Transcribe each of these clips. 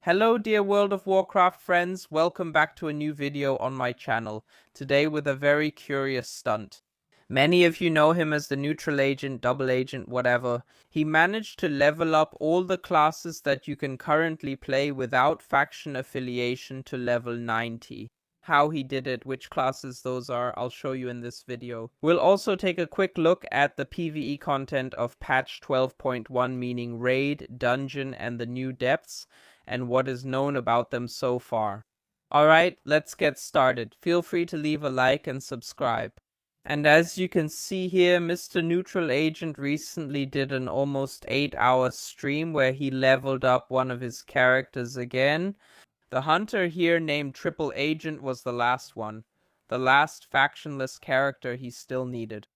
Hello dear World of Warcraft friends, welcome back to a new video on my channel, today with a very curious stunt. Many of you know him as the neutral agent, double agent, whatever. He managed to level up all the classes that you can currently play without faction affiliation to level 90. How he did it, which classes those are, I'll show you in this video. We'll also take a quick look at the PvE content of patch 12.1, meaning raid, dungeon, and the new depths, and what is known about them so far. Alright, let's get started. Feel free to leave a like and subscribe. And as you can see here, Mr. Neutral Agent recently did an almost 8-hour stream where he leveled up one of his characters again. The hunter here named Triple Agent was the last one. The last factionless character he still needed.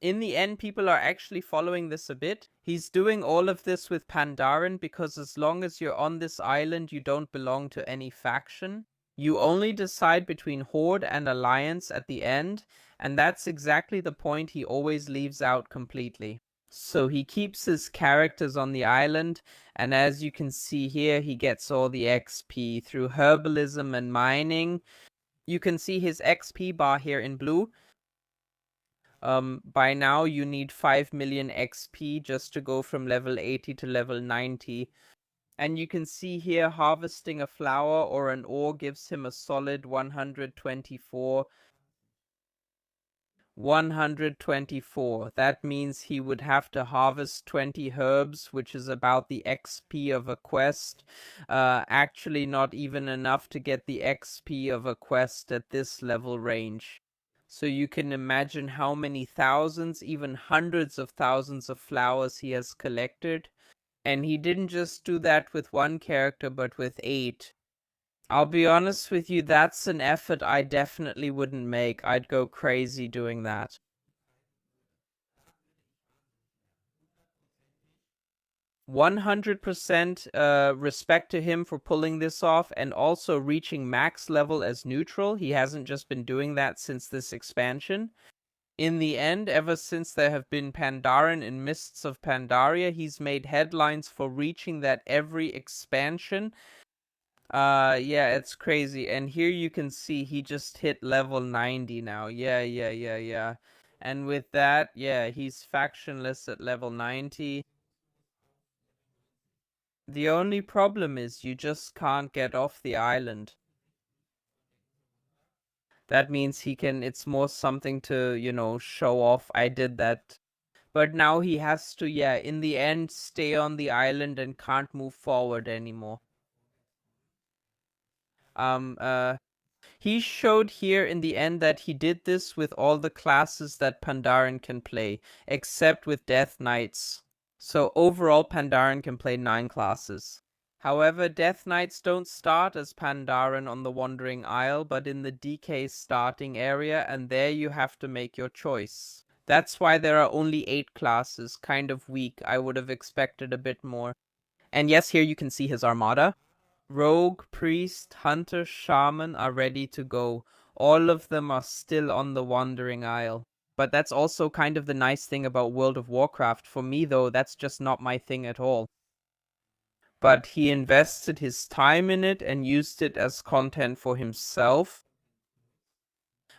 In the end, people are actually following this a bit. He's doing all of this with Pandaren because as long as you're on this island, you don't belong to any faction. You only decide between Horde and Alliance at the end, and that's exactly the point he always leaves out completely. So he keeps his characters on the island, and as you can see here, he gets all the XP through herbalism and mining. You can see his XP bar here in blue. By now you need 5 million XP just to go from level 80 to level 90. And you can see here harvesting a flower or an ore gives him a solid 124. That means he would have to harvest 20 herbs, which is about the XP of a quest. Actually not even enough to get the XP of a quest at this level range. So you can imagine how many thousands, even hundreds of thousands of flowers he has collected. And he didn't just do that with one character, but with 8. I'll be honest with you, that's an effort I definitely wouldn't make. I'd go crazy doing that. 100% respect to him for pulling this off and also reaching max level as neutral. He hasn't just been doing that since this expansion. In the end, ever since there have been Pandaren in Mists of Pandaria, he's made headlines for reaching that every expansion. Yeah, it's crazy. And here you can see he just hit level 90 now. Yeah. And with that, yeah, he's factionless at level 90. The only problem is you just can't get off the island. That means it's more something to, show off. I did that. But now he has to, yeah, in the end, stay on the island and can't move forward anymore. He showed here in the end that he did this with all the classes that Pandaren can play, except with Death Knights. So overall, Pandaren can play 9 classes. However, Death Knights don't start as Pandaren on the Wandering Isle, but in the DK starting area, and there you have to make your choice. That's why there are only 8 classes, kind of weak. I would have expected a bit more. And yes, here you can see his armada. Rogue, Priest, Hunter, Shaman are ready to go. All of them are still on the Wandering Isle. But that's also kind of the nice thing about World of Warcraft. For me, though, that's just not my thing at all. But he invested his time in it and used it as content for himself.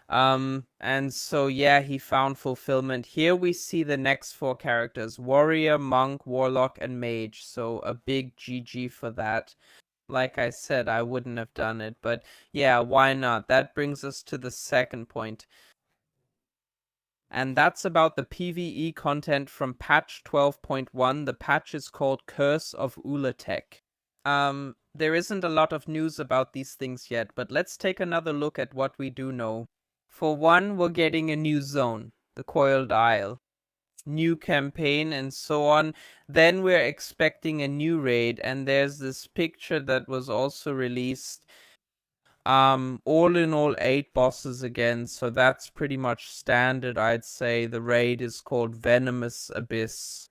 And so, yeah, he found fulfillment. Here we see the next 4 characters: Warrior, Monk, Warlock, and Mage. So a big GG for that. Like I said, I wouldn't have done it, but yeah, why not? That brings us to the second point. And that's about the PvE content from patch 12.1. The patch is called Curse of Ulatek. There isn't a lot of news about these things yet, but let's take another look at what we do know. For one, we're getting a new zone, the Coiled Isle. New campaign and so on. Then we're expecting a new raid, and there's this picture that was also released. All in all, 8 bosses again, so that's pretty much standard, I'd say. The raid is called Venomous Abyss.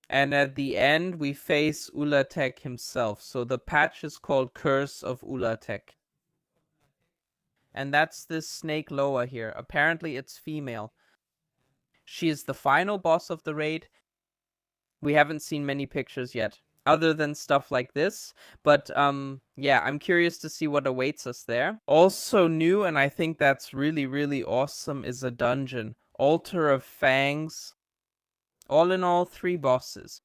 And at the end, we face Ulatek himself, so the patch is called Curse of Ulatek. And that's this snake Loa here. Apparently it's female. She is the final boss of the raid. We haven't seen many pictures yet. other than stuff like this. But yeah, I'm curious to see what awaits us there. Also new, and I think that's really, really awesome, is a dungeon. Altar of Fangs. All in all, 3 bosses.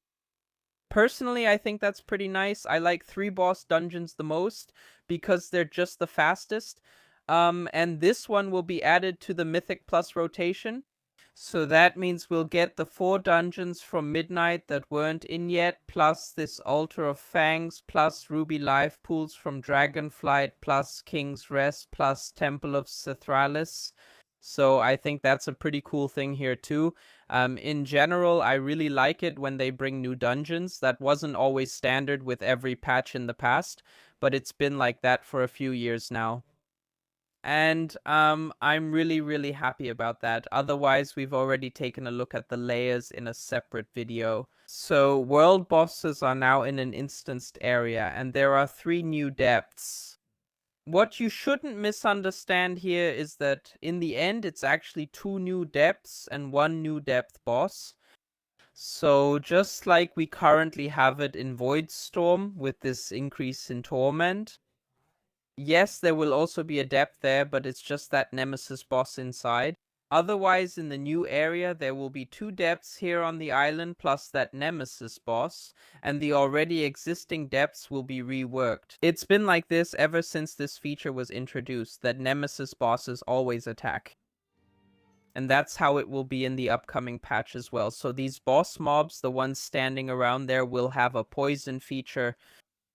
Personally, I think that's pretty nice. I like 3 boss dungeons the most because they're just the fastest. And this one will be added to the Mythic Plus rotation. So that means we'll get the 4 dungeons from Midnight that weren't in yet, plus this Altar of Fangs, plus Ruby Life Pools from Dragonflight, plus King's Rest, plus Temple of Cithralis. So I think that's a pretty cool thing here too. In general, I really like it when they bring new dungeons. That wasn't always standard with every patch in the past, but it's been like that for a few years now. And I'm really, really happy about that. Otherwise, we've already taken a look at the layers in a separate video. So world bosses are now in an instanced area, and there are 3 new depths. What you shouldn't misunderstand here is that in the end, it's actually 2 new depths and 1 new depth boss. So just like we currently have it in Voidstorm with this increase in Torment, yes, there will also be a depth there, but it's just that Nemesis boss inside. Otherwise, in the new area, there will be 2 depths here on the island, plus that Nemesis boss, and the already existing depths will be reworked. It's been like this ever since this feature was introduced, that Nemesis bosses always attack. And that's how it will be in the upcoming patch as well. So these boss mobs, the ones standing around there, will have a poison feature,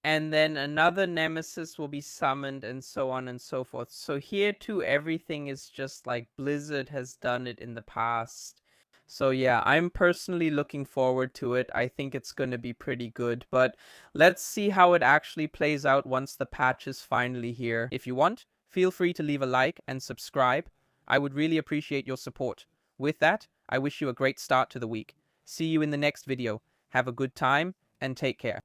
and then another Nemesis will be summoned, and so on and so forth. So here too, everything is just like Blizzard has done it in the past. So yeah, I'm personally looking forward to it. I think it's going to be pretty good, but let's see how it actually plays out once the patch is finally here. If you want, feel free to leave a like and subscribe. I would really appreciate your support. With that, I wish you a great start to the week. See you in the next video. Have a good time and take care.